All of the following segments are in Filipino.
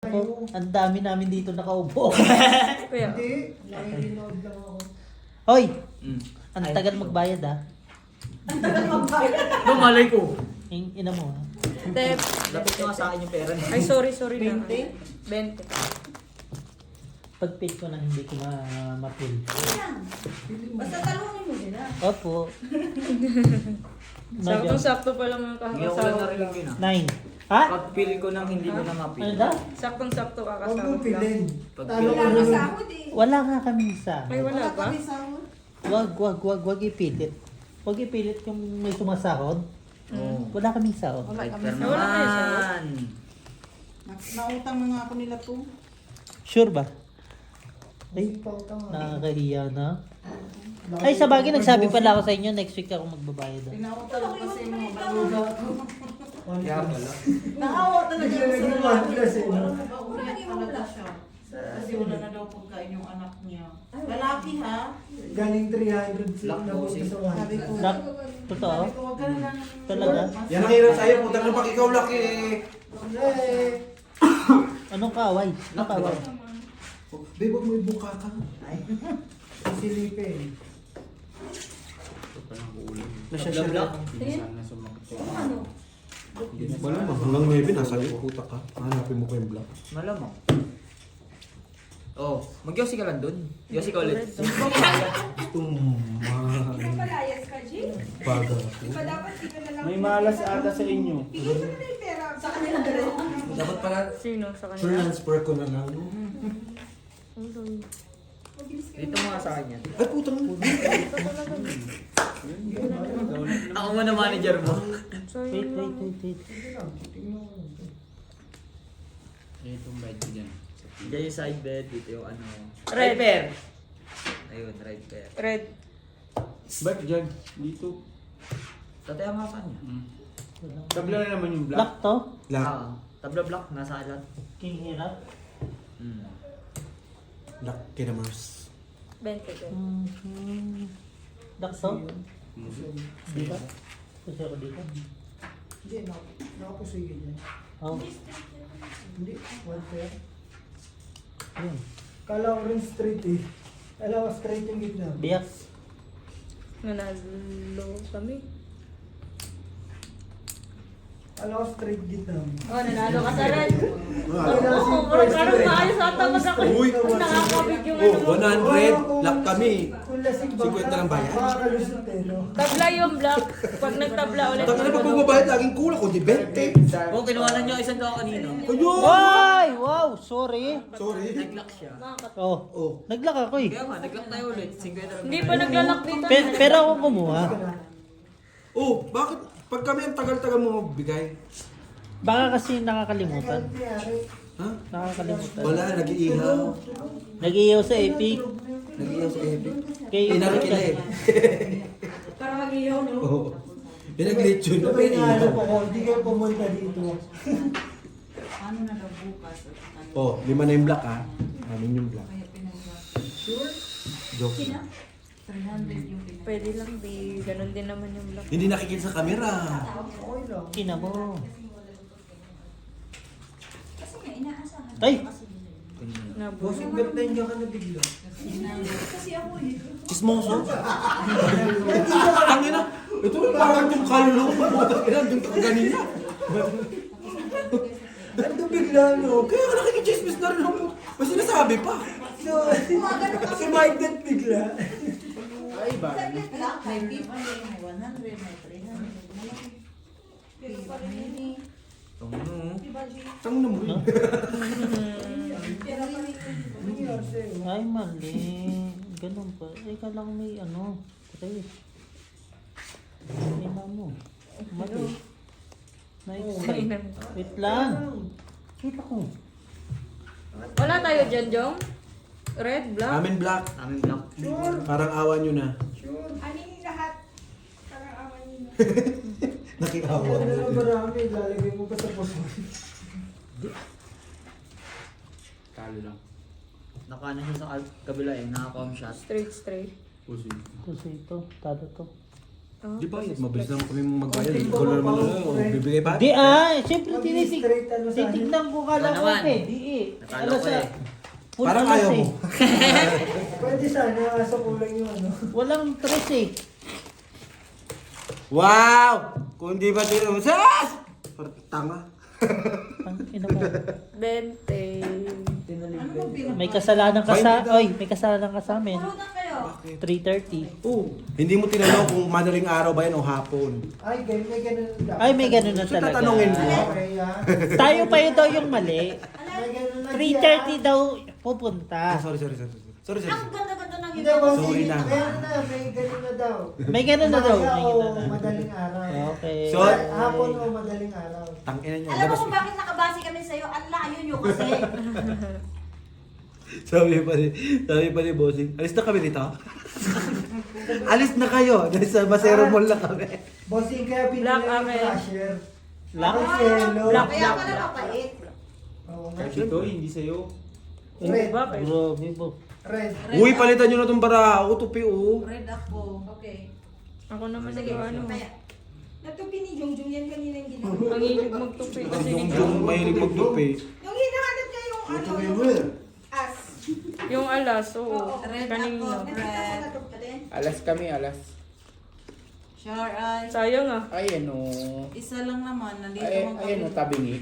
Ako, ang dami namin dito nakaupo. Kuya. Hindi, nai-reload lang ako. Hoy! Ang tagal magbayad ha. No, malay ko. Ina mo ha. Tep. Lapit nyo nga sa akin yung pera niya. Ay, sorry na. 20? 20. Pag page ko na hindi ko ma-fill. Basta talungin mo sila. Opo. Saktong-sakto pa lang mga Hindi ako lang kakasawa. narinig yun ah. 9. Ha? Pag feel ko nang hindi ko na Ano ma-feel. daw? Saktong-sakto Huwag kakasawa mong lang. pilin. Pag Talo feel ka Wala nun. ka sahod eh. Wala nga kami sa. Ay, wala Wala pa? kami sahod. Wag ipilit. Wag ipilit yung may sumasahod. Oo. Wala kaming sahod. Wala Right kami fair sahod. Wala kayo naman. Nautang na nga ako nila to. Sure ba? Ay, Hindi pa utang ah. nakakahiya na. Ay, sa bagay, nagsabi pala ako sa inyo, next week ako magbabayad. Pinautang ko kasi mo. Baluga ako. Kaya pala. Naawa talaga Hindi ako sa naging lalaki. 1 plus eh, no? Wala naging 1 plus siya. Kasi wala na daw pagkain yung anak niya. Lalaki ha? Galing 300 sila Lock na bossing. sa 1 Sabi ko. plus. Dak, totoo? Sabi ko, wag ka na lang. Talaga? Yan ang hirap sa'yo, putang na pag ikaw laki. Eh, Anong kaway? Anong kaway? Di ba may buka ka? silipin. Nasyasya. Ano? Wala mo, hanggang 9 nasa iyo, puta ka. Hanapin mo ko yung block. Malamang. Oh, mag-yosi ka lang dun. Yosi ka ulit. Palayas ka, G? Baga. Iba dapat di ka na lang. May malas ata sa inyo. Bigay mo na yung pera. Sa kanila na rin. Dapat pala, Sino sa kanila? transfer ko na lang. Dito mga sa akin yan. Ay, putang na. Ako mo na manager mo. Wait. Itong bed ko dyan. Diyan yung side bed, dito yung ano. Red. pair. Ayun, right pair. Red. Ba't dyan? Dito. Tatay ang mapa niya. Tabla na naman yung black. Black to? Lock. Tabla block, nasa alat. King hirap. Lock kinamars. 20. Black to? Dito? Kasi ako dito. Hindi, nakapusigil yan. Oh, Hindi, 1 pair. yun. Kala ko rin straight eh. Kala ko straight yung gitna. Biyak. Nanalo kami. Kala ko straight gitna. Oh, nanalo ka sa red. Wala si Oo, first parang pair. maayos ata pag ako. Uy! Nakakabig yung ano mo. 100, lock kami. Kung lasing 50 lang bayad. Makakalusot eh, no? Tabla yung black. Pag nagtabla ulit. Tanga na pag bumabayad, laging kulang ko, di 20. Oh, kinuha niyo isang tao kanina. Ayun! Ay! Wow! Sorry. Sorry. Nag-lock siya. Oh, Oh. naglock ako eh. Kaya nga, nag-lock tayo ulit. 50 lang. Hindi pa naglalak dito. Pero ako kumuha. Oh, bakit? Pag kami ang tagal-tagal mo magbigay. Baka kasi nakakalimutan. Ha? Nakakalimutan. Wala, nag-iihaw. Nag-iiyaw sa Epic. Nag-iihaw sa Epic. Kay Pinarikila eh. Para mag-iyaw, no? Oo. Pinaglitsyon na Sabay na ano pinaglihaw. po ko, hindi kayo pumunta dito. Ano na daw bukas? Oh, 5 na yung black ha. Amin yung black. Kaya pinagawa. Sure? Joke. Kina? 300 yung pinagawa. Pwede lang, di. Ganon din naman yung black. Hindi nakikita sa camera. Okay lang. Kina mo. Kasi nga, inaasahan. Ay! Nabo. Bossing bet na hindi ka na bigla. Kasi ako eh. Chismoso. Tangina. Ito parang yung kalong. Ina, yung kanina. Ano bigla no? Kaya ka nakikichismis na rin ako. May sinasabi pa. So, si Mike bet bigla. Ay, ba? May 50, may 100, may 300. May Ano? Tangina mo. No? pera pa rin. Ano nangyari sa'yo? Ay, mali. Ganun pa. Eh, lang may ano. Tres. Ay, mo. Mali. Nice. Wait lang. Kita ko. Wala tayo dyan, Jong? Red, black? Amin black. Aming block. Sure? Parang awan nyo na. Sure? Ano yung lahat? Parang awan niyo. Nakiawa. Ano na marami, lalagay mo pa sa puso. Talo lang. Nakaano siya sa kabila eh, naka-com shot. Straight. Pusi. Kasi ito. Tado to. Di ba? Mabilis naman kami magbayad. Ikaw na naman bibigay ba? Di siyempre Straight ano sa akin. titignan ko kala Wala ko naman. pwede eh. Nakala ko eh. full Parang alas ayaw eh. mo. Pwede sana, kaso kulang yung ano. Walang tres eh. Wow! Kung di ba dito, sas! Tanga. Ang ina mo. 20. Ano ba pinag- May kasalanan ka sa, may kasalanan ka sa amin. Pulutan kayo. 3:30. Oh, hindi mo tinanong kung madaling araw ba yan o hapon. Ay, may ganun dapat. Ay, may ganun na So, talaga. tatanungin mo. Okay, Tayo pa yun daw yung mali. May ganun na 3:30 daw pupunta. Sorry. Ang ganda-ganda ng Hindi, boss. Sorry na. Meron na, may ganun na daw. May ganun na daw. Umaga May o ganun na. madaling araw. Okay. So, Hapon o madaling araw. Tangina niyo. Alam mo Labas. kung bakit nakabase kami sa'yo? Ang layo nyo kasi. Sabi pa ni Bossing, alis na kami dito. Alis na kayo. Dahil sa Basero Mall na kami. Bossing, kaya pinili Black yung akin. crusher. Black? Ako si Hello. Black. Kaya pala mapait. Oo nga. Kahit ito, hindi sa'yo. Red. Bakit? Grabe po. Red. Uy, palitan nyo na itong bara. Utupi, oh. Red ako. Okay. Ako naman Sige, ano. kaya. Natupi ni Jungjung yan kanina yung ginawa. Ang hilig magtupi kasi Yung mahilig magtupi. Yung hinahanap niya yung ano, yung as. yung alas, oo. Red Kanina. ako. Red. Natup ka din? Alas kami, alas. Sure, ay. Sayang ah. Ayan o. Isa lang naman. Nandito Ayan mo o, tabingi.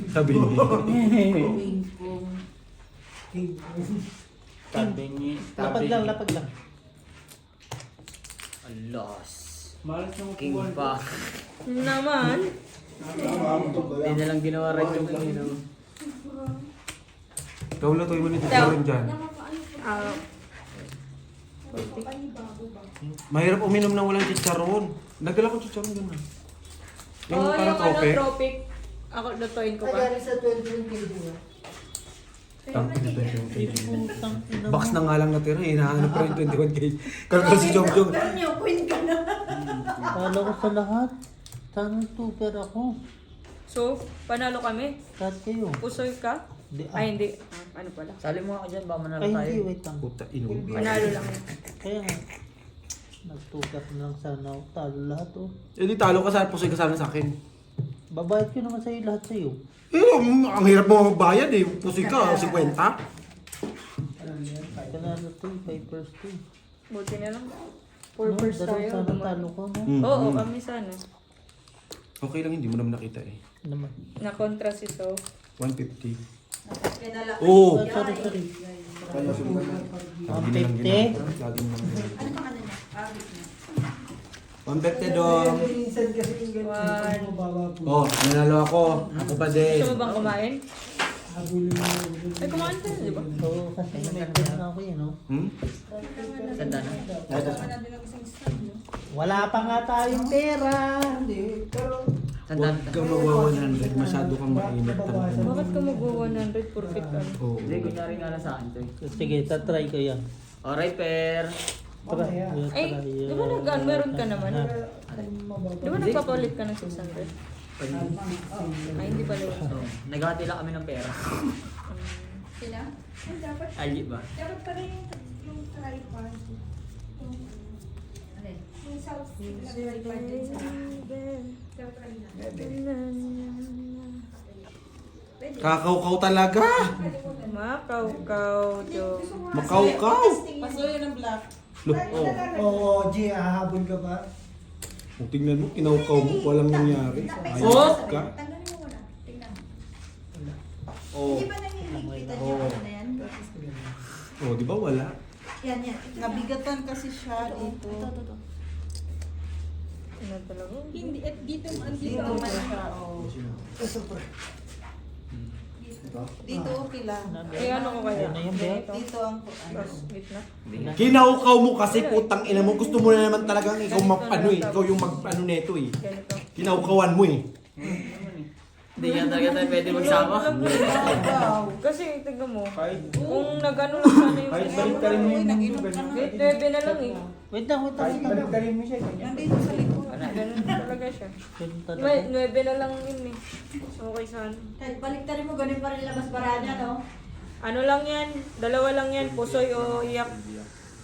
Sabi niya. Wingkong. Tabingi. Lapag lang. Alas. Malas ng King upuan. pa. Naman. Hindi na lang ginawa rin yung kanina. Ikaw lang tayo manito rin dyan. Ah, Mahirap uminom ng walang chicharon. Nagdala ko chicharon dun ah. Yung oh, parang yung ano, trope. tropic. Ako, lutuin ko Ay, pa. galing sa 21 kg na. Putang ina mo. Box na nga lang natira, hinahanap pa rin 21 kg. Kalkal si Jom Jom. Pero niyo, queen ka na. Kala ko sa lahat. Sana super ako. So, panalo kami. Lahat kayo. Pusoy ka? Di, Ay, hindi. Ano pala? Sali mo ako dyan, baka manalo Ay, tayo. hindi, wait lang. Puta, inom. Panalo lang. Kaya nga. Nagtukat na lang sana ako. Talo lahat oh. Eh di talo ka sa pusoy ka sana sa akin. Babayad ko naman sa'yo lahat sa'yo. Eh, ang hirap mo magbayad eh. Pusoy ka, 50. Kanalo to, 5 first to. Buti na lang. 4 first tayo. Sana talo ko, no? Oo, kami sana. Okay lang, hindi mo naman nakita eh. Naman. Na-contra si So. 150. Kinala ko. Oo. Oh, sorry. Lagi na lang 150? ginagawa. Lagi na lang ginagawa. Ano pa kanina? Agit na. 150 dong. Minsan kasi yung ganun, One. mababa po. Oh, nanalo ako. Ako pa din. Gusto mo bang kumain? Habulin mo. Ay, kumain ka na, di ba? Oo, kasi may pera na ako yun, no? Hmm? Sanda na. Wala pa nga tayong pera. Hindi, pero Sanda Huwag kang magwa 100. Masyado kang mainit. Bakit ka mag-100 perfect ka? Oo. Hindi, kunyari nga lang sa akin to eh. Sige, tatry ko yan. Alright, per. Try. Ay, di ba meron ka naman? mababa. Di ba nagpapalit ka ng 600? Ay, hindi pala. So, naghati lang kami ng pera. Sila? Ay, dapat. Ali ba? Dapat pa rin yung tripod. Alin? Yung south tripod din sa dapat pa rin na. Kakaw-kaw talaga. Makaw-kaw, Jo. Makaw-kaw. Pasuyo ng black. Oo, G, hahabol ka ba? Kung tingnan mo, kinaukaw mo, walang nangyari. Oh! Ayos ka. Tanggalin mo muna. Tingnan mo. Oh. Hindi ba nangihigitan yung ano na yan? Oh, di ba wala? Yan. Nabigatan kasi siya dito. Ito. Ano talaga? Hindi, at dito man Dito dito. man siya. Oh. Dito okay lang. Eh, ano ko kaya? Ano yung bet? Dito ang ano. Gitna. Kinaukaw mo kasi putang ina mo. Gusto mo na naman talagang ikaw ano eh. Ikaw yung ano neto eh. Ganito. Kinaukawan mo eh. Hindi nga talaga tayo pwede magsama. Kasi, tignan mo. Kahit, Kung nag-ano lang sana yung kahit balik ka rin mo Uy, yung nag-inom ka ganun. na. Wait, 9 na lang eh. Wait lang. Kahit balik ka rin mo siya, ganyan. Nandito sa likod. Ganun talaga siya. Ganun talaga. May 9 na lang yun eh. Okay sana. Kahit baliktarin mo, ganun pa rin labas bara niya, no? Ano lang yan? Dalawa lang yan. Pusoy o iyak.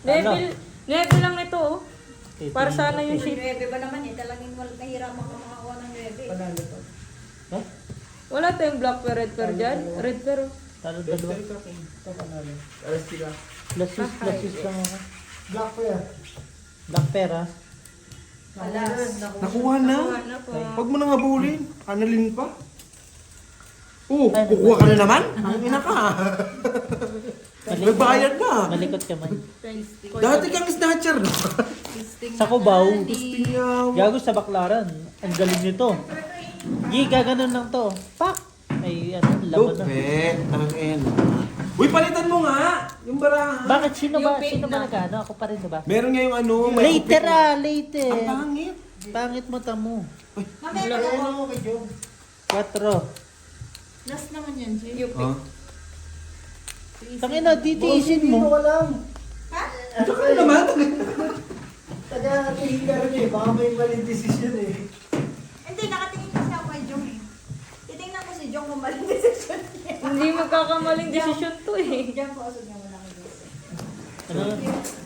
9 lang nito oh. Para sana yung Yung shape. 9 ba naman eh, talagang nahirapan ka makakuha ng 9. Panalo to. Eh? Wala tayong black pair, red pair dyan. Red pair. oh. Talo dalawa. Ito panalo. Alas sila. Lasis lang ako. Black pair. Black pair ha. Alas. Nakuha na. Ano po? Huwag mo nang habulin. Analin pa. Kukuha ka na naman? Ang ina ka. Nagbayad na. Malikot ka man. Dati kang snatcher na. Sa Cubao. Tiyaw. Gago sa Baklaran. Ang galing nito. Gi, gaganon lang to. Pak! Ay, ano, laban na. Lupet. Ang ina. Uy, palitan mo nga. Yung barahan. Bakit? Sino ba? Yung pink Sino ba na. nagano? Ako pa rin, diba? Meron nga yung ano. may Later upit. ah, later. Ang pangit. Pangit mo tamo. Mamaya Ayun ako. ako kay Joe. 4. Last naman yan, Jay. Yung Oh. Tangina, titiisin Hindi ko mo. alam. Ito ka na naman. Taga-tingin ka rin eh. Baka may maling desisyon eh. Hindi, nakatingin kasi ako kay Jong eh. Titingnan ko si Jong kung maling decision niya. Hindi magkakamaling desisyon to eh. Diyan po, usog niya muna kay Jong. Ano?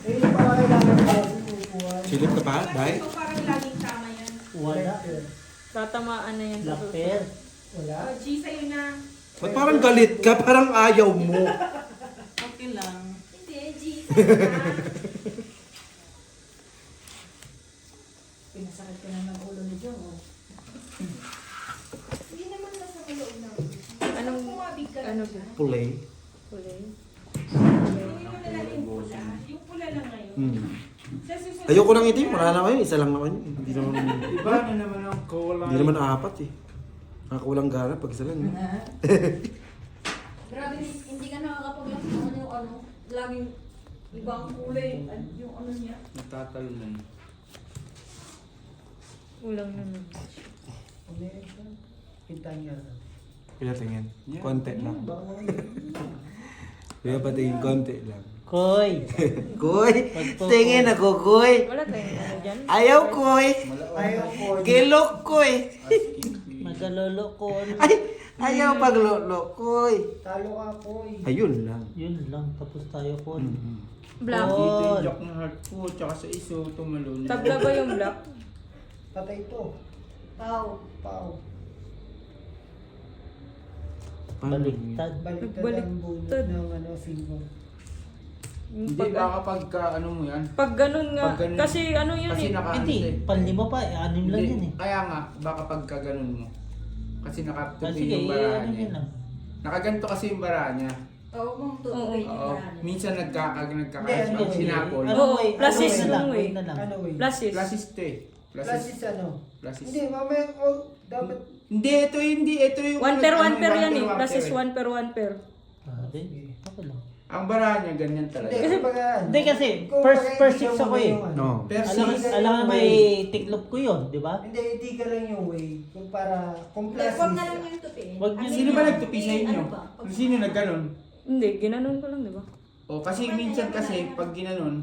Eh, yung pala kailangan ko kukuha. Silip ka pa, Day? So parang laging tama yan. Wala. Tatamaan na yan. sa Black susunod. pair. Wala. O, G, sa'yo na. Ba't parang galit ka? Parang ayaw mo. Okay lang. Hindi, G. Pinasakit ko na ng ulo ni Jong. Oh. Hindi naman nasa loob na. Anong, Kumabig ka ano lang ba? siya. Pulay. Kulay. Yung na lang yung pula. Yung pula lang ngayon. Sa susunod. Ayoko nang itim. Wala naman yun. Isa lang naman yun. Hindi naman, Iba na naman ang kulay. hindi naman apat eh. Nakakulang gana pag isa lang. Grabe, hindi ka nakakapag-lang kung ano yung ano. Laging ibang kulay. Yung ano niya. Natatalon. Ulang naman. Ano yun siya? Pinta niya. Kaya tingin. Yeah. Konti lang. Baka Kaya patingin konti lang. Koy. Koy! Tingin ako, Koy! Wala tayong ano dyan. Ayaw, Koy! ayaw ko. Kilok, Koy! Magalolo ko. Ay! Ayaw paglolo, Koy! Talo ka ko eh. Ayun lang. Yun lang. Tapos tayo ko. Black. Oh. Dito yung joke ng heart ko, tsaka sa iso, tumalon. Tabla ba yung black? Patay to. Pau. Pau. Baliktad. Baliktad Nagbaliktad. ang bunot ng ano, single. Yung Hindi pag, ba kapag ka, ano mo yan? pag ganun nga. Pag ganun. Kasi ano yun Kasi eh. naka Hindi. Panlima pa. 6 lang yun eh. Kaya nga, baka pagka ganun mo. Kasi Ah, nakatupi sige, yung bara ano niya. yun lang. Nakaganto kasi yung bara niya. Oo, kung tutuloy niya Oo. na. Minsan Hindi, nagkakasya ano, sinapol. Ano Oo, way? plus Ano is way na yung lang, way. na lang. Ano eh? Plasis. Plasis to eh. Plus is ano? Plasis. Hindi, mamaya oh, dapat Hindi, ito yung... One pair yan eh. one Plus is pair. one pair. Ah, di. Okay lang. Ang bara niya, ganyan talaga. Hindi, kumbaga, ano, Hindi kasi, kung first kumbaga, six hindi ka ako muna eh. yung ano. No. Pero Alam may tiklop ko yun, di ba? Hindi, hindi ka lang yung way. Kung para, kung Hindi, plus huwag is, na lang yung tupiin. Wag Ano yun. Sino yung- ba nagtupi sa inyo? Ano ba? Pag- Sino nagganon? Hindi, ginanon ko lang, di ba? O kasi minsan kasi pag ginanon,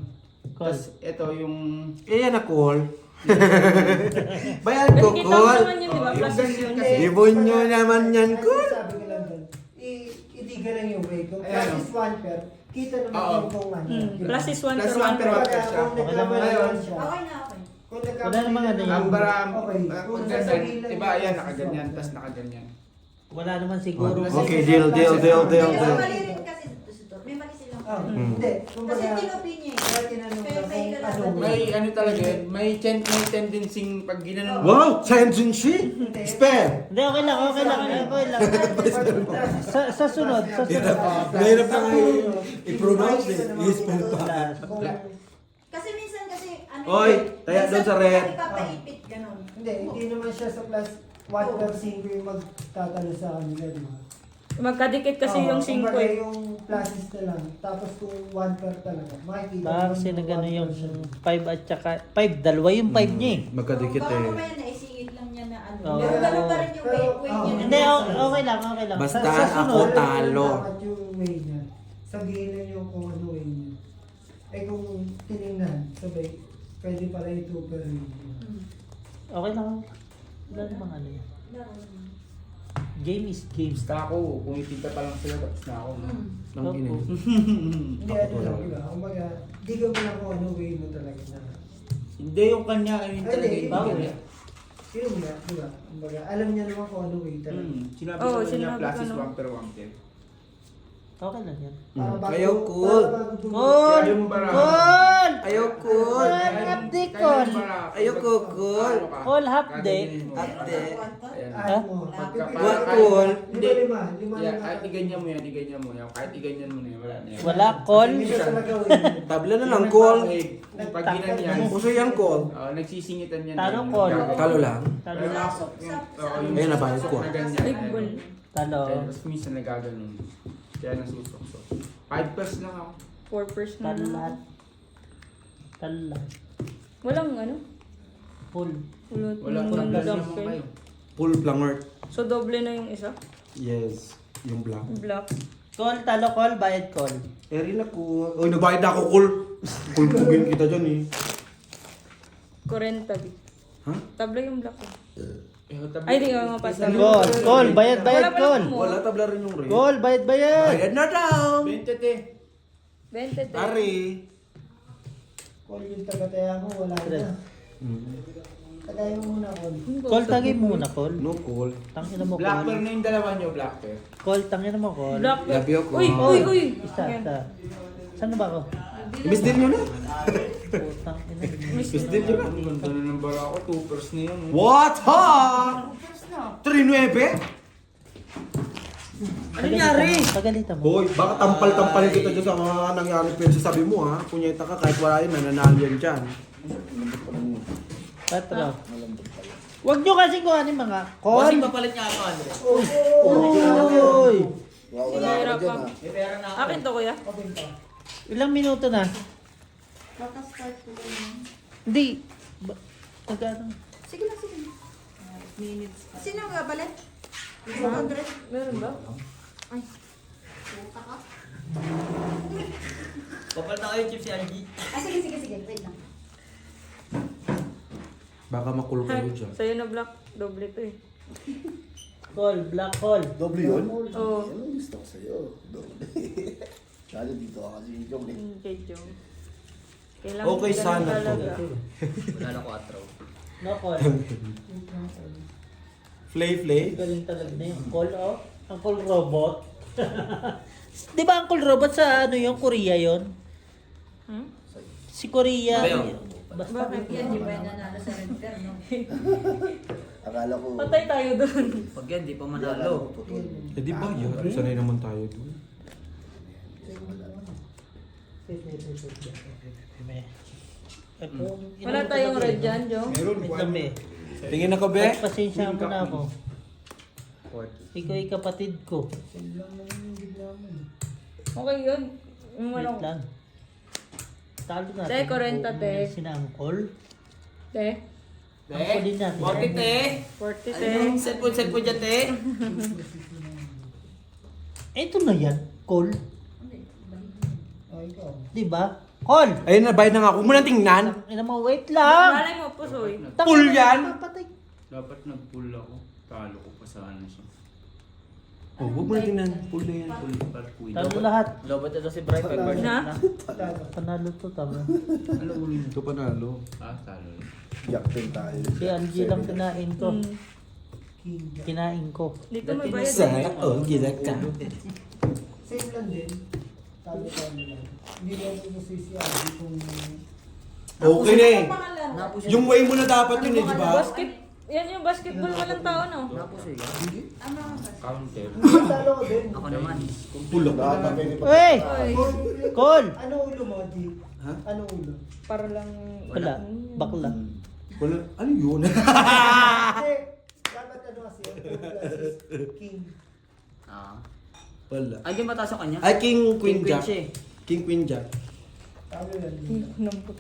Call. tas ito yung... Eh, yan na call. Bayan ko, Pero kita mo call. naman yun, di ba? Yung Plus is ganyan yun. kasi. Ibon nyo naman yan, Kasi call. sabi ko lang doon, hindi ka lang yung way. Kung Ayan, plus is one pair, kita naman Oo. yung kung ano. Plus is one Plus pair, one one pair, pair. one Kumbaga, siya. kung nagkamali Ayun. lang siya. Okay na, okay. Kung Wala nagkamali namang ano lang yun. Ang bara, Okay. kung Kung ganyan, sasabihin lang diba yung ayan, plus is nakaganyan, one. tas nakaganyan. Wala naman siguro. Okay, deal. Hindi, mali rin kasi ito. May mali silang. Ah, hindi. Kasi Kumbaga, tinupi niya eh. kaya tinanong Kaya ko may kung kalaban. ano May ano talaga yun, may tendency pag ginanon mo. Wow! Tendency! Spare! Hindi, okay lang. Okay lang. Sa sunod. Mahirap na kayo i-pronounce eh. I-spell pa. Kasi minsan kasi ano Oy, yun, taya minsan doon sa red. ipapaipit, ganun. Hindi naman siya sa plus 1 per 5 yung magtatalo sa kanila, di ba? Magkadikit kasi Oo, yung 5 kumbaga eh. yung pluses na lang. Tapos kung 1 per talaga, makikita Baka mo kasi yung nagano 1 yung per siya. 5 at saka 5. Dalawa yung 5 niya eh. Magkadikit Baka eh. mamaya naisingit lang niya na ano. Oo. Pero ganun pa rin yung way niya. na- Hindi, okay lang. Basta Sa ako sunod, talo. Dapat yung way niya. Sabihin na niyo kung ano way niya. Eh kung tinignan, sabay, pwede pala yung 2 per rin. Hmm. okay lang. Wala namang ano yan. Ganun. Game is game. Basta ako, kung itinta pa lang sila, tapos na ako. no? Hmm. Nang ina. Hindi, ano lang, di ba? Kumbaga, di ka mo lang kung ano way mo talaga na Hindi yung kanya, I mean talaga yung Bawal. kanya. Sino mo na, di ba? Kumbaga, alam niya naman kung ano way talaga. Sinabi Oo, ko niya, sinabi plus ko is na. 1 per 1 10. Okay lang yan. Ayaw, cool. Cool! Ayaw mo bara. Cool! Ayaw, cool. Half day, Cool! Ayaw, cool. Cool, half day. Ate. Ayaw mo. Kapag- Cool. Lima, lima. Lima Yeah, lang. kahit iganyan mo yan, iganyan mo yan. Kahit iganyan mo na yan, wala na yan. Wala, Cool. Hindi siya talaga way. Tabla na lang, cool. Pag ginan yan, Puso yan, cool. nagsisingitan yan. Tanong, Yung Col. gagawin. Talo lang. Talo. Pero yung Ayun na ba, yung susok cool. na ganyan, Big ayun. ball. Talo. Tapos minsan nagaganon. Kaya nasusok. 5 pers lang ako. 4% na Talat. lang. Talat. Walang ano? Full. Ulot Wala ng ko lang black naman pen. kayo. Full planger. So, doble na yung isa? Yes. Yung black. Black. Call, talo, call, bayad, call. Eri na cool. Uy, nagbayad na ako, cool. Pulpugin kita dyan eh. 40 bi. Ha? Tabla yung black eh. Tabi- Ay, di ka mapasa. Call, call, bayad, bayad, Wala pala call. mo. Wala tabla rin yung rin. Call, bayad, bayad. Bayad na daw. 20 te. 20 te. Ari. Call yung taga-taya mo, wala na. Tagayin mo muna, Call. Call, tagay mo muna, call. No cool. Tangin mo, Black per call. na yung dalawa nyo, black per. Call, tangin mo, call. Black. Love you, Uy, call. uy, uy. Isa, isa. Saan na ba ako? Miss din nyo na. Putang ina. Miss din nyo na. Ang ganda na ng bara ko, 2 pers na yan. What up? 3-9? Ano nangyari? Pagalitan mo. Boy, baka tampal-tampalin kita dyan sa mga nangyari pero sabi mo ha. Punyeta ka kahit wala yun, nananalo yan dyan. Patro. Huwag nyo kasi kuhanin mga call. papalit niya ako, Andre. Uy! Mahirap pa. Akin to, kuya. Ilang minuto na? Baka start ko lang yun. Hindi. Magkano? Sige lang, sige. Minutes pa. Sino nga balik? 200? Meron ba? Ay. Puta ka. Papalit na kayo, Chief, si Algie. Ah, sige, sige, sige. Wait lang. Baka makul kayo dyan. Sa'yo na black. Doble to eh. Call, black call. Doble yun? Oo. Yan ang gusto ko sa'yo. Doble. Kaya dito ka kasi yung joke eh. Kay Jong. Kailangan Okay, ganun sana to. talaga. Wala na 4. No call. Flay. Galing talaga na yung call, oh. Ang call robot. Di ba ang call robot sa ano yung Korea yon? Hmm? Si Korea. Bayo. Basta Bakit? Yan, di ba yung nanalo sa Red Bear, no? Akala ko... Patay tayo doon. Pag yan, di pa Akala ko manalo. putol. Eh di ba yun? Sanay naman tayo doon. Wala tayong red dyan, Jong. Wait lang, be. Tingin ako, be. Pasensya mo na ako. Ikaw ay kapatid ko. Okay yun. Yung Wait ano. lang. Talo natin. Te, 40 te. Sinangkol. Te. Angkol din natin. 40, te. 40 te. Anong cellphone dyan, te? Ito na yan. Call. Oh, ikaw. Di ba? Call! Ayun na, bayad na nga. Huwag mo nang tingnan. Ina mo, wait lang! Malay mo, pusoy. Pull yan? Papatay. Dapat nag-pull ako. Talo ko pa sana siya. Oh, huwag mo nang tingnan. Pull na yan. Pull par queen. Talo lahat. Lobot ito si Brian. Na? Panalo to, tama. Ano ulit? Ito panalo. Talo. Yaktin tayo. Si Algie lang kinain ko. Hmm. King. Kinain ko. Dito may bayad. Sa, oh, gila ka. Same lang din. Talo-talo lang. Hindi mo ako nasisiyabi kung... Okay na eh. Pangalan. Yung way mo na dapat yun eh, di ba? Basket. Yan yung basketball, walang tao, no? Ang mga bas. Counter. Talo ko din. Ako naman. Pull ako. Nakakabili pa. Uy! Oy, Call! Ano ulo mo, G? Ha? Ano ulo? para lang... Wala. Bakla. Wala. Ano yun? Kasi, dapat ano kasi, yung plus is king. Ah. Wala. Ay, di mataas yung kanya. Ay, King Queen King Jack. siya eh. King Queen Jack. Talo lang din. Nampot.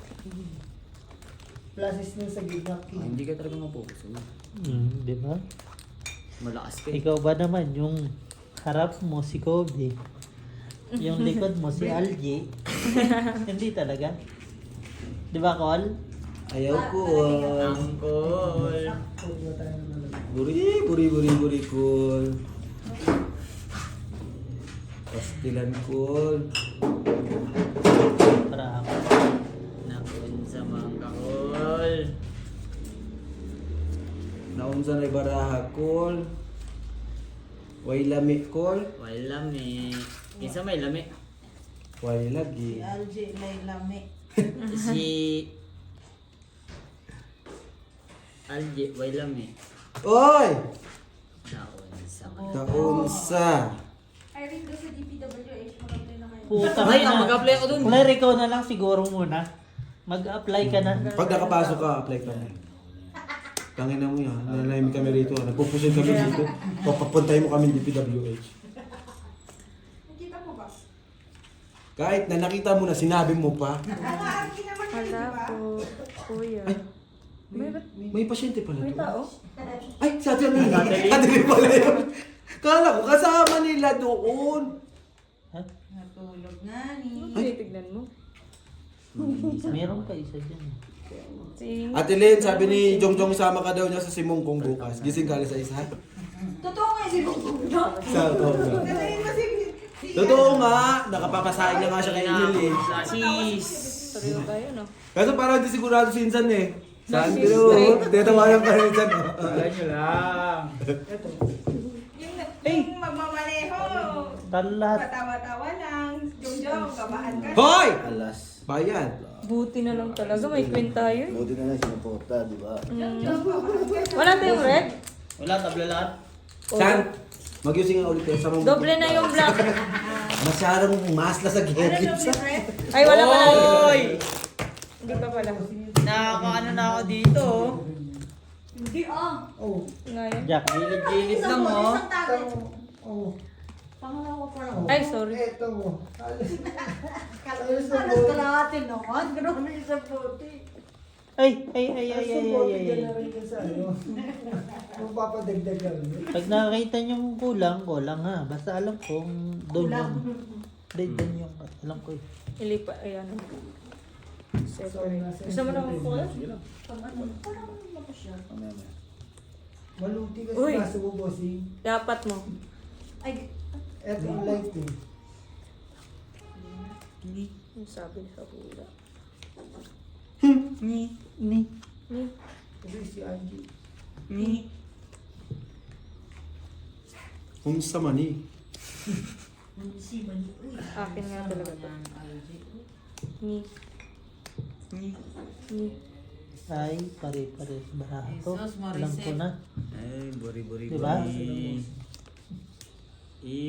Plus is nun sa gitna, Ah, king. hindi ka talaga mapokus. Di ba? Malakas ka eh. Ikaw ba naman, yung harap mo si Kobe, yung likod mo si Algie, hindi talaga. Di ba, Col? Ayaw ko. Ang cool. Kung ba tayo naman. Buri, cool. Pastilan, cool. Para ako. Nakun sa mga cool. Unsa na baraha cool. Way lami cool. Way lami. Isa may lami. Way Si lagi. LJ may lami. Si Alje, way lami. Oy! Naon sa Kaunsa. Ay, rin doon sa DPWH, mag-apply na kayo. Puta Ay, na. mag-apply ako dun. Claire, ikaw na lang siguro muna. Mag-apply ka na. Pag nakapasok ka, apply ka na. Tangin na mo yan. Nanahimik kami rito. Nagpupusin kami dito. Papapuntay mo kami DPWH. Nakita mo ba? Kahit na nakita mo na, sinabi mo pa. Arki naman yun, di Wala ba? po, kuya. May pasyente pala May to. tao? Ay, sa atin na. Adili pala yun. Kala ko, kasama nila doon. Natulog nga ni. Ay, tignan mo. Meron pa isa dyan. Si... Ate Lynn, sabi ni Jongjong sama ka daw niya sa Simong kong bukas. Gising ka sa isa. Totoo nga si Bongga. Sa Tokyo. Kasi kasi Totoo nga, nakapapasahin na nga siya kay Emil eh. Sis. Pareho kayo, no? Kaso parang di sigurado si Insan eh. Saan pero, tinawanan pa rin Insan. Alam nyo lang. Yung magmamaneho. Talat. Patawa-tawa lang. Jong-jong, kabahan ka. Hoy! Alas. Bayad. Buti na lang talaga, may kwenta yun. Buti na lang sinuporta, di ba? Wala tayong red? Wala, tabla lahat. San? Mag-using nga ulit kayo sa mga... Doble na yung black. Masyadong masla sa gilid. Ay, wala pala. Oy! Hindi pa pala. Nakakaano na ako dito. Hindi ah. Oh. Ngayon. Jack. Gilid-gilid lang oh. Isang target. Oh. Pangalawa pa lang. Ay, sorry. Eto mo. Alas ka natin naman. Gano'n na isang puti. Ay. Magpapadagdag lang. Pag nakakita niyo yung kulang ha. Basta alam kong doon yung... Doon yung... Alam ko eh. Ilipa, ayan. Separate. Gusto mo na ako po? Pag ano, parang ano siya. Maluti kasi Uy. kaso mo, bossing. Dapat mo. Ay, Eto yung light eh. Yung sabi sa hula. Ni. Kasi si Angie. Kumusta man eh? si Mani. Uy. Akin nga talaga to. Ni. Ay, pare-pares baraha to. Jesus, Alam ko na. Ay, bori-bori. Diba?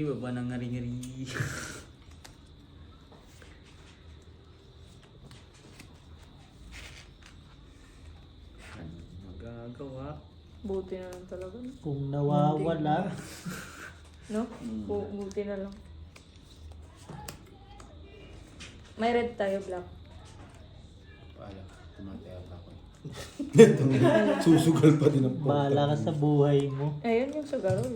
Baba ng ngari-ngari. Ano magagawa? Buti na lang talaga. Kung nawawala. No? Buti na lang. May red tayo, black. Wala, tumataya pa ako. Susugal pa din ang Bahala ka sa buhay mo. Ayun yung sa garol.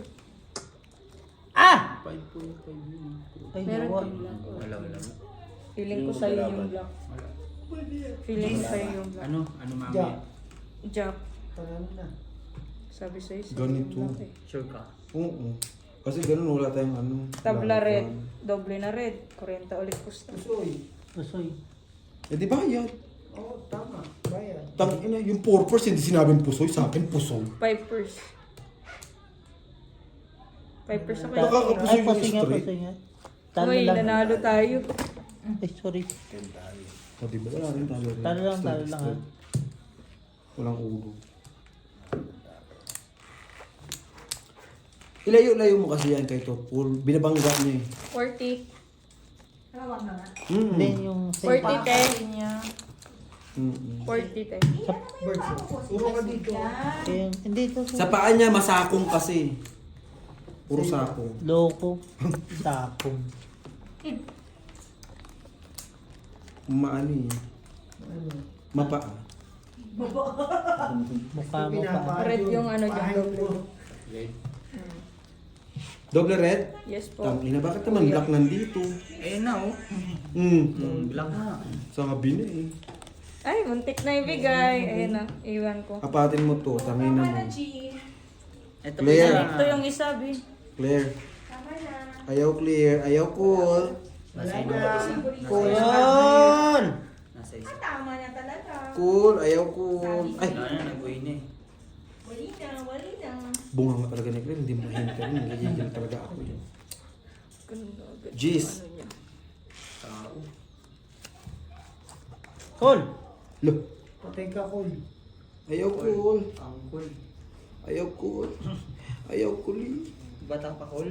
Ah! 5.5 yun. Ay, Meron nawa. kang black. Wala. Feeling ko sa'yo yung black. Feeling ko sa'yo yung black. Ano mami? Jack. Jack. Panalo na. Sabi sa'yo sa'yo Ganito. yung black eh. Sure ka? Oo. Kasi ganun wala tayong ano. Tabla lahat red. yan. Doble na red. 40 ulit pusta. Usoy. Usoy. Eh di ba yan? Oo, tama. Bayan. Tangina, yung purpose hindi sinabing pusoy, sa akin pusoy. 5%. 5% ako Baka yung kapos- Ay, yung pusoy nga, straight. pusoy nga. Talo Uy, lang. nanalo tayo. Ay, sorry. O di ba wala rin talo rin. Talo lang ha. Straight. Walang ulo. Ilayo-layo mo kasi yan kay Topul. Binabangga niya eh. 40. Tawag na nga. Hindi, Mm. yung... 40 te. niya. 40 te. Birds. Puro ka dito. Kaya, hindi ito. Sa paa niya masakong kasi. Puro sakong. Loko. Sakong. Maano eh. Ano? Mapaa. Mukha mo pa. Red yung ano dyan, Pahay doble. mo. Doble red? Yes po. Tangina, bakit naman black nandito? Eh na oh. Black na. Sabi na eh. Ay, muntik na ibigay. Ayun na, iwan ko. Apatin mo to, tangina mo. Ito Clear. pa Ito yung isa, B. Clear. Ayaw clear, ayaw cool. Nasa isa. Yun! Nasa isa. Tama na talaga. Cool, ayaw cool. Ay, Wala na, nag-uwi na eh. Wali na. Bunga nga talaga ni Claire, hindi mahimik ka rin. Nagigigil talaga ako yun. Ganun na agad. Jeez. Ano niya. Col! Lo, Patay ka, Col. ayaw cool. Angkol. Ayaw cool. Ayaw cool. Batang pakol.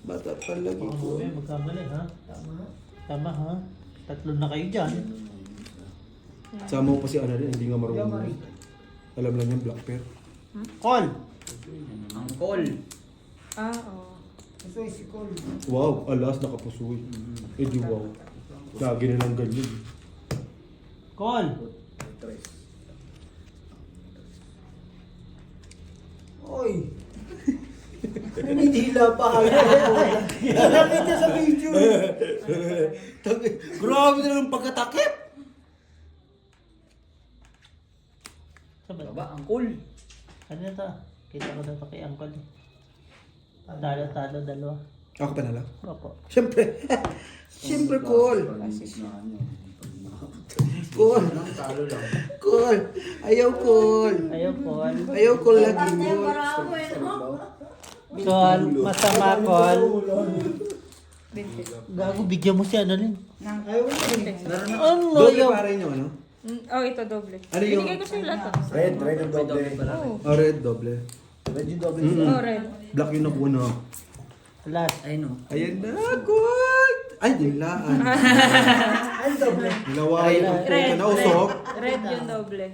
Bata pa lagi Baka ko. mamaya magkamali ha. Tama. Tama ha. Tatlo na kayo dyan. Sama ko pa si Ana rin, hindi nga marunong. Alam lang yung black pair. Col! Angkol. Oo. Gusto si Col. Wow, alas nakapusoy. Eh di wow. Lagi na lang ganyan. Col! Oy! Nanidila pa kami. Nakita sa video. Grabe na lang pagkatakip! Sabay. Baba, angkol. Ano na to? Kita ko na to kay Uncle. Talo, dalawa. Ako pa na lang. Opo. Siyempre. Siyempre, cool. Cool. Talo lang. Cool. Ayaw cool. Ayaw, Col. Ayaw cool lagi Partner cool. para ako eh, no? Col, masama, Col. Binti. Gago, bigyan mo si ano rin. Ayaw na eh. Ano, Doble ayaw. para inyo, ano? Oh, ito doble. Ano yung- Binigay ko sa'yo lahat. Red ang doble. Oo. Oh, red, doble. Red yung doble. Oh, red. Black yung nakuha na. Last. Ay no. Ayan na, good! Ay, dilaan. Ay, doble. Nilawayan ang puta na usok. Red yung doble.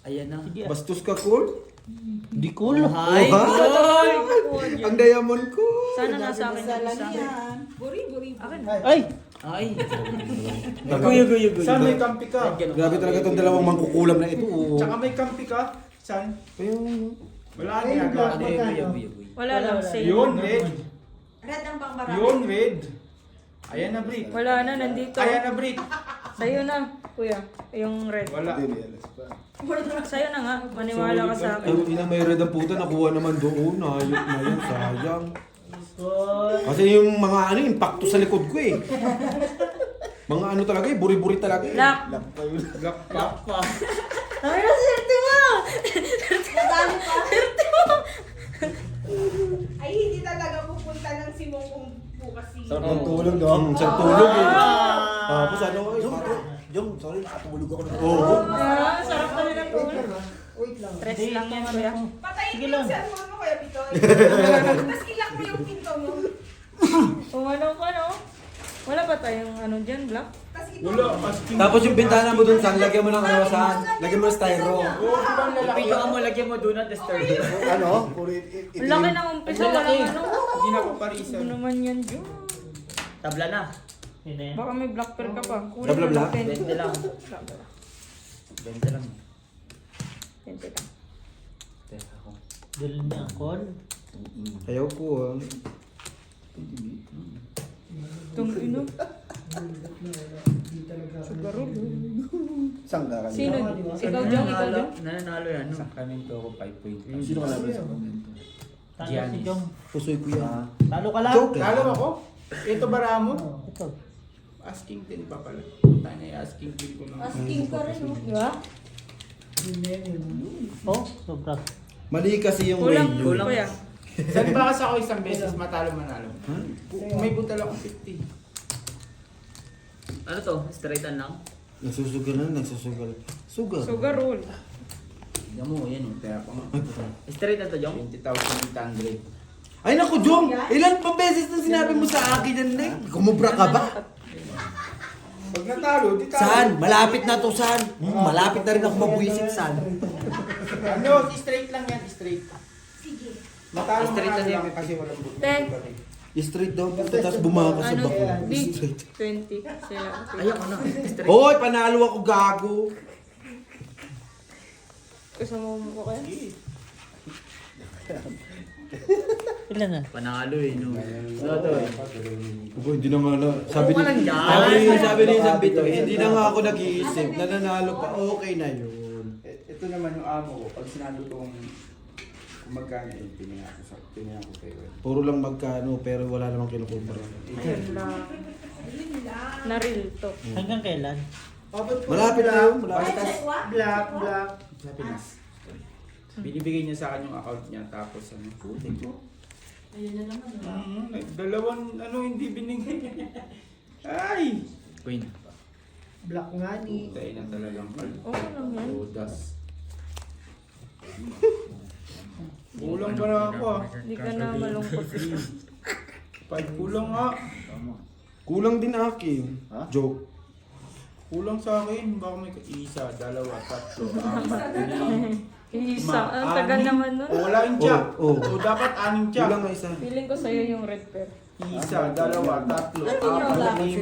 Ayan na. Sige. Bastos ka, cool? Di cool. Ay, Oh, Ay! ang diamond ko. Sana nasa akin yung isa. Buri. Akin. Ay! Ay. Guyo. Saan may kampi ka? Grabe talaga itong dalawang mangkukulam na ito. Oh. Tsaka may kampi ka? Saan? Ayun. Wala Ay, na yung black yan. magkano? Wala lang, same. Yun, red. Red ang pangbarami. Yun, red. Ayan na, Brit. Wala na, nandito. Ayan na, Brit. Sa'yo na, kuya. Yung red. Wala. Sa'yo na nga. Maniwala ka sa akin. Ay, ina, may red ang puta. Nakuha naman doon. Ayok na yan. Sayang. Col. Kasi yung mga ano, impacto sa likod ko eh. Mga ano talaga eh, buri-buri talaga eh. Black. Black pa. Ay, naserte mo! Nadali pa. Ay, hindi talaga pupunta ng simong kung bukas si... Sarap ng tulog, no? Sa tulog eh. Tapos ano eh. Jom, sorry, nakatulog ako. Oo. Ah, sarap kami ng tulog. Wait lang. Tres lang yan, kuya. Patayin Sige mo lang. yung cellphone mo, Kuya Bitoy. Tapos ilak mo yung pinto mo. Kung ano ka, no? Wala ba tayong ano dyan, black? Tapos ito. Wala. Asking. Tapos yung bintana mo dun, San, lagyan mo ng ano saan? Lagyan mo ng styro. Oo, di ba ang lalaki? Pito ka mo, lagyan mo do not disturb. Ano? Puro Ang laki ng umpisa, walang ano. Hindi na ko Ano parisan. naman yan, Diyo? Tabla na. Yun na yan. Baka may black pair ka pa. Kunin Bla, bla, mo bla. ng pen. 20 lang. 20 lang. 20 lang. Teka ko. Dali niya, Col. Ayaw ko ah. Itong ino. Hindi talaga. Siguro. Isang gara. Sino? Ikaw dyan, ikaw dyan. Nananalo yan. No? Kanin ko ako 5 point. Sino ka namin sa komento? Talo si Giannis. Jong. Pusoy ko yan. Talo ka lang. Joke lang. Lalo ako? Ito bara mo? Ito. Asking 10 pa pala. Punta na yung asking 10 ko na. Asking ka rin, no? Di ba? Yun yan yun. Oh, sobra. Mali kasi yung way Kulang, nyo. Kulang. kuya. Saan ba kasi ako isang beses matalo manalo? May butal ako 50. Ano to? Straightan lang? Nagsusugal na, nagsusugal. Sugal. Sugar roll. Yan mo, yan oh. Kaya pa nga. Ay, puta. Straight na to, Jong? 20,800. Ay naku, Jong! Ilan pa beses na sinabi mo sa akin yan, Nek? Kumubra ka ba? Pag natalo, di talo. Saan? Malapit na to, San. Malapit na rin ako mabwisit, San. Ano? Straight lang yan, straight. Sige. Matalo Straight manalo lang lang kasi walang butal. Ten. Straight daw, puta, tapos bumaka sa Ano? bako. Di. Straight. 20. Sila. Ayaw ko na. Straight. Hoy, panalo ako, gago. Kasama mo ko kaya? Ilan na? Panalo eh, no? Ano to eh? Obo, hindi na nga na. Sabi Oo, ni, walang yan. sabi ni isang bito, hindi na nga ako nag-iisip. Nananalo pa, okay na yun. Ito naman yung amo ko. Pag sinabi kong kung magkano, pinina ko kayo. Puro lang magkano, pero wala namang kinukumpara. Ayun lang. Na-real to. Hanggang kailan? Abot ko Malapit na yun, malapit. Black. Sa Pinas. Binibigay niya sa akin yung account niya, tapos ano. Puti ko. Ayun na naman. Dalawang hindi binigay. Ay! Queen. Black nga ni. Tayo na talagang Okay lang yan. Rodas. Kulang pa na ako ah. Hindi ka na malungkot. 5 kulang nga. Kulang din akin. Joke. Kulang sa akin. Baka may isa, dalawa, tatlo, apat, lima. Isa. Ang tagal anim. naman nun. O, wala yung tiyak. Oh. O, dapat 6 tiyak. Kulang nga isa. Feeling ko sa'yo yung red pair. Isa, dalawa, tatlo, Ano yun, apat, wala? 5,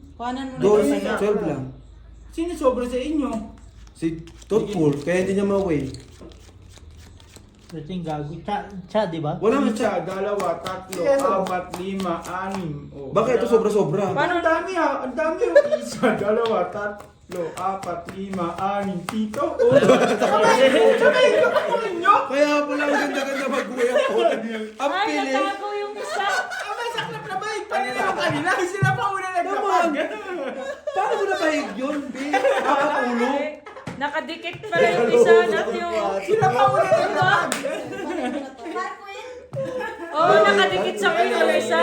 6. Kuhanan mo na Dos, yung isa. 12 lang. Sino sobra sa inyo? Si Totpool, kaya hindi niya ma-weigh. Ito yung gago. Cha, di ba? Wala nga Isa, siya. dalawa, tatlo, Ano? apat, 5, 6. O, Baka ito sobra-sobra. Ang dami ah. Ang dami yung isa, dalawa, tatlo, apat, 5, 6, pito. O, sabay ka pa naman nyo. Kaya pala ang ganda-ganda mag-weigh ako. Ang Ay, pili. natago yung isa. May saklap na ba? Kanina yung kanila. Sila pa una naglapag. Paano mo napahig yun, B? Nakatulog. Ay, nakadikit pala yung isa. Not yung... Sila pa una naglapag. Marquin? Oo, nakadikit sa akin yung isa.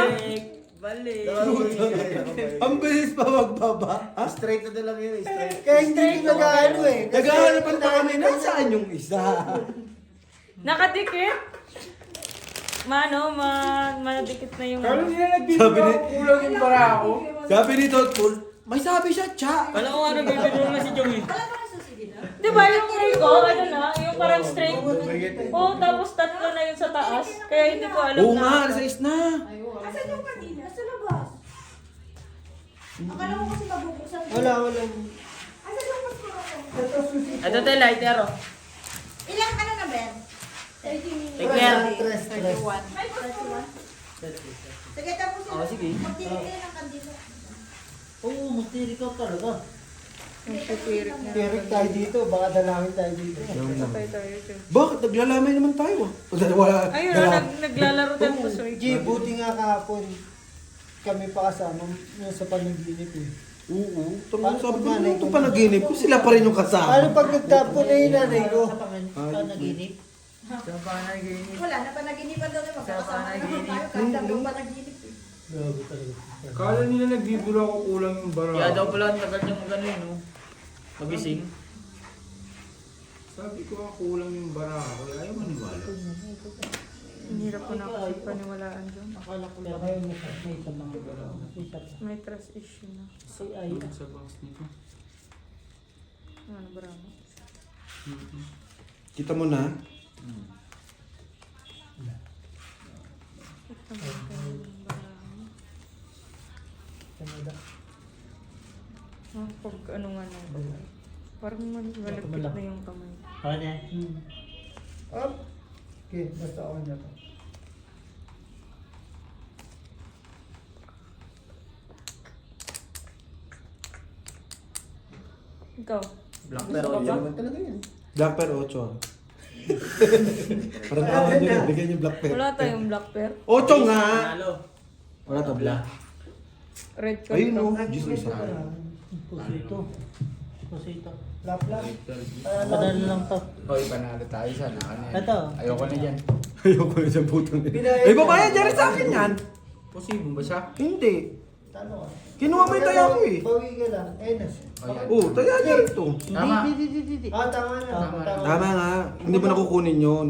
Ang bilis pa magbaba. Straight na lang yun, straight. Kaya hindi ko nag-ano eh. Naghahanapan pa kami na saan yung isa. Nakadikit. Manadikit na yung... Kalo nila nagbibiro ako. Kulang yung para ako. Sabi ni Totpool, may sabi siya, cha. Kala ko nga nagbibiro na si Jong eh. Wala pa nasusigid na. Di ba yung ray ko, ano na, yung parang straight. Oo, tapos tatlo na yun sa taas. Kaya hindi ko alam Oo na. nga, nasa is na. Asan yung kanina? Sa labas. Akala ko kasi mabubuksan. Wala. Asan yung mas marami? Ito susi. Ito tayo lighter oh. Ilang ano na, Ben? Take care. 31. May 31. Sige, tapos Oh, sige. magtili kayo ng kandila. Oo, magtiri ka talaga. Yung pipirik na. Tirik tayo dito, baka dalawin tayo dito. Sabay tayo dyan. Bakit? Naglalamay naman tayo. Wala. Ayun, naglalaro tayo sa swing. G, buti nga kahapon kami pa kasama yung sa panaginip eh. Oo. Sabi ko, ano itong panaginip ko? Sila pa rin yung Ano kasama. pag nagtapo na yung nanay ko? Sa panaginip. Wala na panaginipan daw na magkakasama naman tayo. Kahit ang panaginip eh. Grabe talaga. Kala nila nagbibiro ako. Kulang yung bara Kaya daw ako. pala ang tagal niyang mag-ano yun no. Magising. Sabi ko kulang yung bara ako. Ayaw maniwala. Ang hirap ko na kasi paniwalaan dyan. Akala ko lang kayo may sa mga isa pa. May trust issue na. Ay, Tulog sa box nito. Ano ba mo? Kita mo na. Ito mo kayo yung barang. Pag ano nga na. Parang malagkit na yung kamay. ano yan? Up. Okay, basta on na to. Ikaw. Black Gusto pero ka yun ba? naman talaga yun. Black Pear 8. Parang tawa nyo na. Bigyan nyo Black Pear. Wala tayong black pair. 8 nga. Nalo. Wala tabla. Red ko Ayun ito. o. Diyos isa. Pusito. Pusito. Lap-lap. Padala lang to. Hoy, panalo tayo sa ano yan. Ito. Ayoko na yan. Ayoko na siya putang ina. Ay, babayad niya rin sa akin yan. Posible ba siya? Hindi. Talo ka. Kinuha mo yung taya ko eh. Bawi ka lang. Ayun na. Ayan. Oo, taya niya ito. Tama. Hindi. Ah, tama na. Tama nga. Hindi mo na kukunin yun.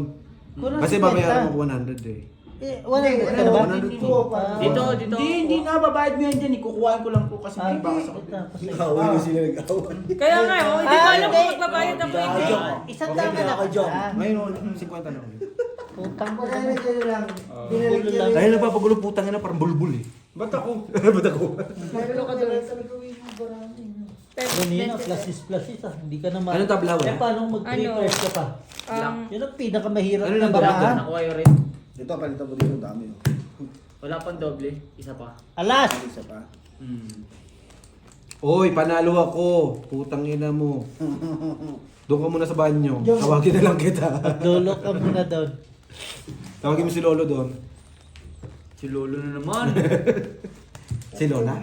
Kasi babayaran mo 100 eh. Wala yung ka na ba? 102. Dito. Hindi na, babayad mo yan dyan. Ikukuhaan ko lang po kasi may baka sa Away na sila nag-away. Kaya nga, hindi ko alam kung magbabayad ako hindi. Isang tama na ka dyan. Ngayon, 50 na ako. Putang ko Pagka na. na lang. Gulo Binalik lang. niya Dahil nagpapagulo putang ina parang bulbul eh. Ba't ako? Ba't ako? Meron ka doon. Talaga yung barang. Ano yun, plus is ah. Hindi ka naman. Anong tabla wala? Eh, paano mag-3 Ano? pairs ka pa? Yun ang pinakamahirap Ano na yung barahan. Nakuha yung rin. Ito, palitan mo dito, dami. Oh. Wala pang doble. Isa pa. Alas! Isa pa. Oy, panalo ako. Putang ina mo. Doon ka muna sa banyo. Tawagin na lang kita. Lolo ka muna doon. Tawagin mo si Lolo doon. Si Lolo na naman. Si Lola?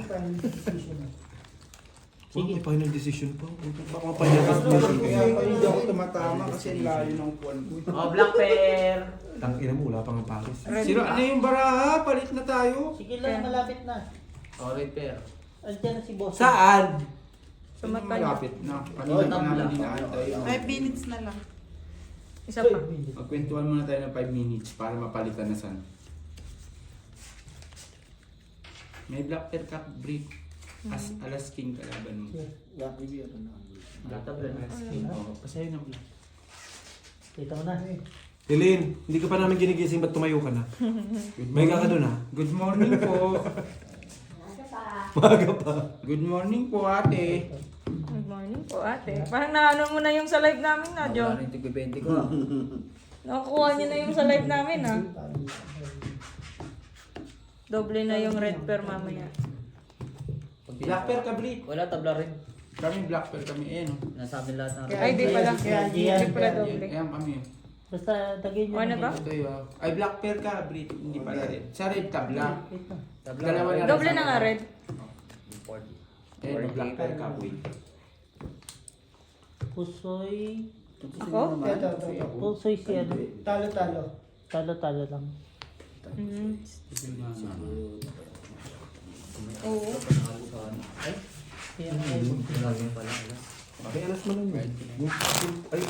Sige. May final decision pa. Baka final destination Kaya kayo. pa hindi ako tumatama kasi ang layo ng upuan ko. Oh, black pair. Tangina mo, wala pang ang Paris. Sira na yung baraha, palit na tayo. Sige lang, malapit na. Oh, red pair. Andiyan na si boss. Saan? Sa mata niya. Malapit na. Kanina pa namin inaantay. 5 minutes na lang. Isa pa. Magkwentuhan muna tayo ng 5 minutes para mapalitan na sana. May black pair cup break. Alas king kalaban mo. Black tabla na. Oo, pasayo ng black. Kita mo na. Eileen, hindi ka pa namin ginigising, ba't tumayo ka na? May ka doon ha? Good morning po. Maga pa. Good morning po ate. Good morning po, ate. Parang naano mo na yung sa live namin na, Wala John. rin tigbe 20 ko. Nakukuha niyo na yung sa live namin, ha? Doble na yung red pair mamaya. Black pair ka break. Wala, tabla rin. Kami black pair kami eh no. Nasa amin lahat ng Ay, di pala. Kaya Di pala doble. Ayan kami. Basta tagin nyo. Ano ba? Ito yun. Ay black pair ka break. Hindi pala red. Sa red tabla. tabla. Dalawa na. Doble na nga red. 40. Eh, black pair ka boy. Pusoy. Ako? Pusoy si ano. Talo-talo. Talo-talo lang. Mm. Oo. Yan. Lagi pala. alas. Ay, alas mo lang yun. Ay,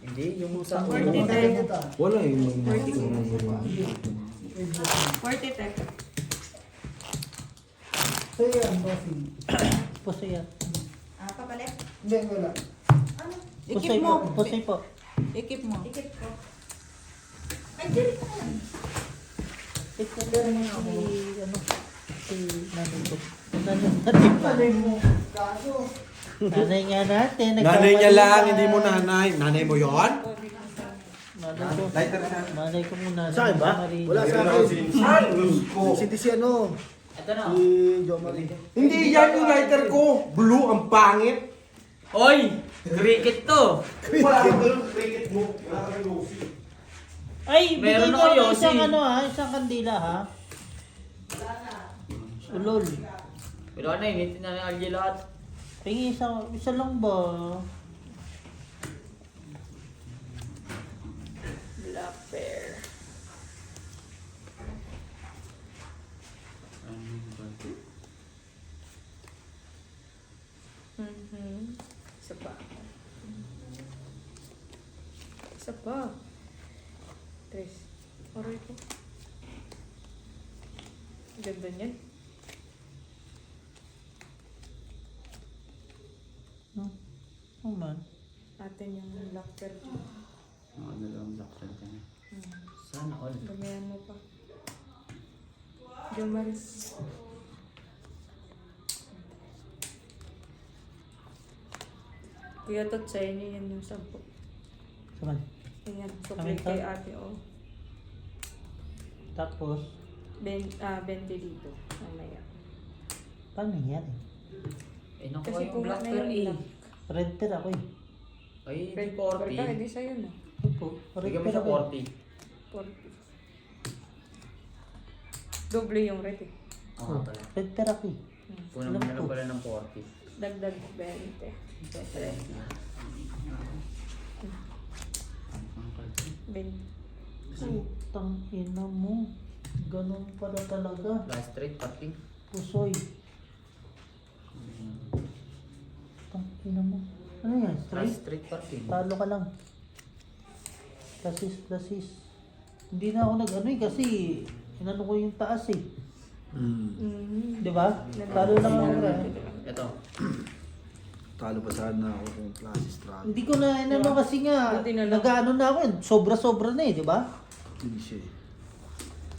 Hindi, yung sa wala eh. 40 tech. So yan, bossing. Pusoy yan. Papalit? Hindi, wala. Pusoy po. Pusoy po. Ikip mo. Ikit ko. Ay, diri ka lang. Ito lang si ano. Si nanay ko. Nanay natin pa. Palay mo. Kaso. Nanay nga natin. Nanay niya lang, hindi mo nanay. Nanay mo yon? Nanay ko. Lighter siya. Nanay ko muna. Sa akin ba? Marina. Wala sa akin. Sinti si ano, Ito na. si Jo Marie. Hindi yan yung lighter ko. Blue, ang pangit. Oy! Cricket to! Wala kang ganun cricket mo. Wala kang Lucy. Ay, Meron bigay ako, ko ng Yossi. isang ano ha. Isang kandila ha. Ulol. Pero ano, initin na ng algae lahat. Pingi isa lang ba? Black pair. Isa pa. Isa pa. Tres. Aray ko. Ganda niyan. Oh man. Atin yung black pair. Ano lang black pair ka na. Sana all. Gamayan mo pa. Jumaris. Kuya Tot, sa inyo yan yung 10. Saman. Ayan, Kami supply to? kay ate, oh. Tapos, 20 dito. Mamaya. paano nangyari? Eh, nakuha Kasi yung kung black na pair yung eh. black. Red pair ako eh. Ay, Red hindi paper ka, 40. hindi sa'yo na. Ito po. Red Bigyan mo pair siya ako eh. 40. Doble yung red eh. Oo nga pala. Red pair ako eh. Punang Alam na lang ko. pala ng 40. Dagdag 20. 20. Putang ina mo. Ganun pala talaga. Last straight, pati. Pusoy. Putang ina mo. Ano yan? Last Straight? straight, pati. Talo ka lang. Plasis. Hindi na ako nag-ano eh kasi inano ko yung taas eh. Di ba? Talo lang ako. Ito. Talo pa sana ako kung klase struggle. Hindi ko na inano kasi nga Buti na lang. nag-ano na ako eh. Sobra-sobra na eh, di ba? Hindi siya eh.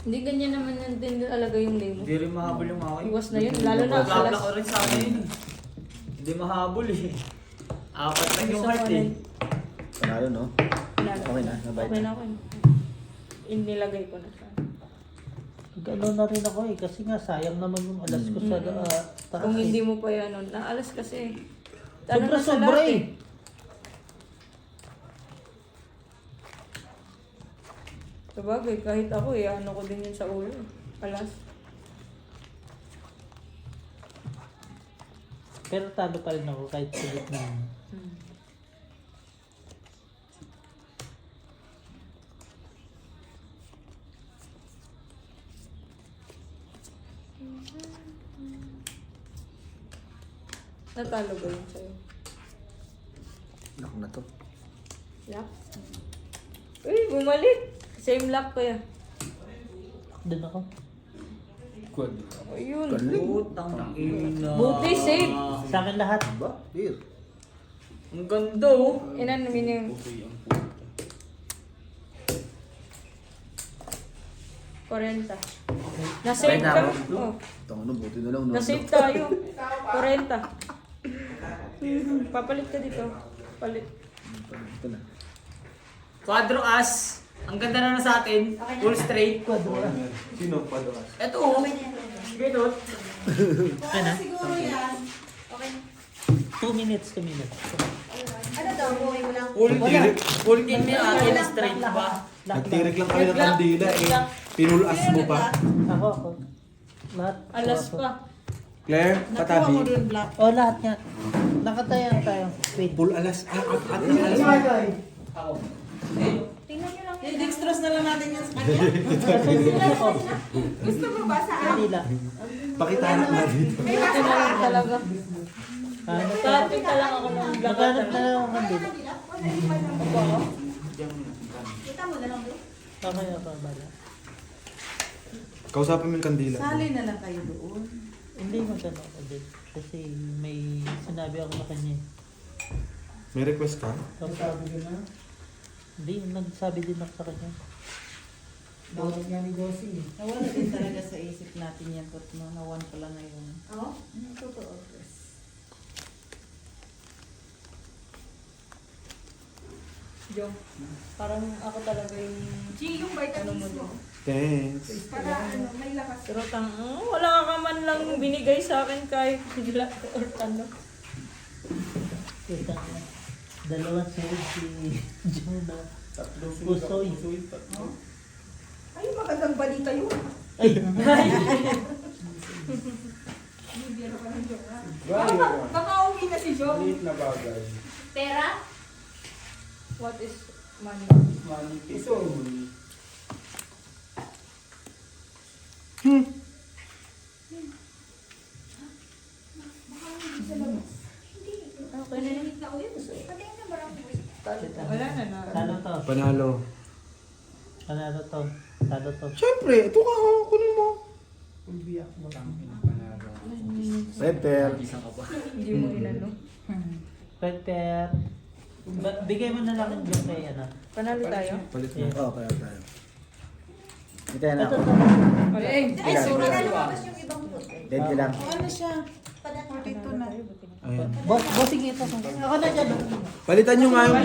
Hindi ganyan naman yan din alaga yung limo. Hindi rin mahabol yung akin. Iwas na yun, lalo na sa Nagkabla ko rin sa akin yun. Hindi mahabol eh. Apat lang yung heart eh. Panalo no? Okay na, nabayad Okay na. na ako. Inilagay ko na siya. Nag-ano na rin ako eh kasi nga sayang naman yung alas ko sa taas Kung eh. hindi mo pa yan, naalas kasi. Ano na sa Sobra-sobra lahat eh. Sabagay, kahit ako ano ko din yun sa ulo. Alas. Pero talo pa rin ako kahit sa gitna. Natalo ba yun sa'yo? Lock na to. Lock? Uy, bumalik! Same lock kaya. Doon ako. Ayun. Putang ina. Buti save. Sa akin lahat. Ba? Beer. Ang ganda oh. Inan namin yung 40. Na-save Okay na ka? ako. Oh. Tangan buti na lang. Na-save tayo. 40. Papalit ka dito. Palit. Ito na. Quadro as. Ang ganda na sa atin. Full straight. Sino? Padoas. Ito oh. Ganun. Yan na. Siguro yan. 2 minutes, 2 minutes. Ano daw, boy? Walang Full team ni atin. Straight ba? Nagtirik lang kami ng kandila eh. Pinulas mo pa. Ako. Lahat. Alas Ako. pa. Claire, patabi. black. Oh, lahat nga. Nakatayan tayo. Wait. Full alas. Alas. Tingnan nyo lang Yung dextrose na lang natin yan sa kanya. Gusto mo ba sa Kandila. Pakitanak na dito. Ito na lang talaga. Ano to? Tapit na lang ako ng Naghanap na lakad. lang ako kandila. Kita mo na lang doon. Okay, okay, bala. Kausapin mo yung kandila. Sali na lang kayo doon. Hindi magano ako din. Kasi may sinabi ako sa kanya. May request ka? Sabi ko na, Hindi, nagsabi din ako sa kanya. dapat nga ni Josie. Nawala din talaga sa isip natin yan, but no, nawan pala ngayon. Oo? Totoo. Jo, parang ako talaga yung... G, yung vitamins mo. Thanks. Para ano, may lakas. Pero wala ka man lang binigay sa akin kahit bigla or ano. Kita nga. Dalawang sahod si Jonah. Tatlo Pusoy. Ay, magandang balita yun. Ay! Bibiro ka ng joke, ha? Bagay. Baka uwi na si Jo. Maliit na bagay. Pera? What is money? Manipis. Okay na yun. Na uwi. Pagkain na marami. Wala na na. Talo to. Panalo. Panalo to. Talo to. Siyempre, ito ka. Kunin mo. Ulbiyak mo lang. Center. Hindi mo inano. Pwede. Bigay mo na lang yung kay ano. Panalo tayo? Palit mo. Yeah. Oo, kaya tayo. Ito yan Ito ako. to. Ay, Ay, so wala lumabas yung ibang food. 20 lang. Ano siya? 42 42 na. Ayan. Bossing ito. Ako na dyan. Palitan nyo nga yung